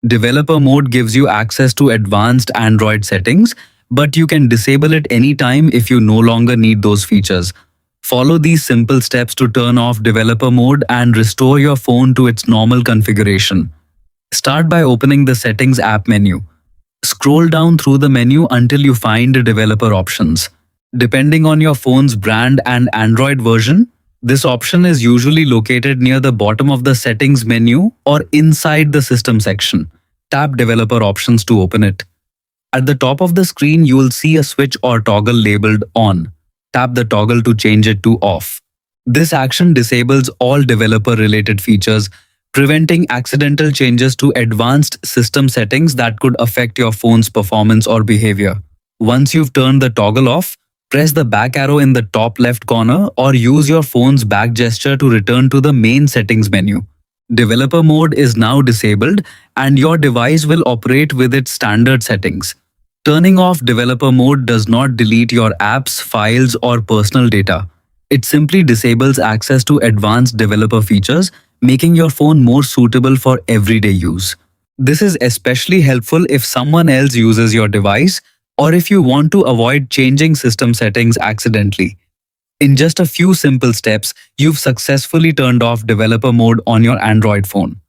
Developer mode gives you access to advanced Android settings, but you can disable it anytime if you no longer need those features. Follow these simple steps to turn off developer mode and restore your phone to its normal configuration. Start by opening the Settings app menu. Scroll down through the menu until you find developer options. Depending on your phone's brand and Android version, this option is usually located near the bottom of the settings menu or inside the system section. Tap developer options to open it. At the top of the screen, you will see a switch or toggle labeled on. Tap the toggle to change it to off. This action disables all developer-related features, preventing accidental changes to advanced system settings that could affect your phone's performance or behavior. Once you've turned the toggle off, press the back arrow in the top left corner or use your phone's back gesture to return to the main settings menu. Developer mode is now disabled and your device will operate with its standard settings. Turning off developer mode does not delete your apps, files, or personal data. It simply disables access to advanced developer features, making your phone more suitable for everyday use. This is especially helpful if someone else uses your device or if you want to avoid changing system settings accidentally. In just a few simple steps, you've successfully turned off developer mode on your Android phone.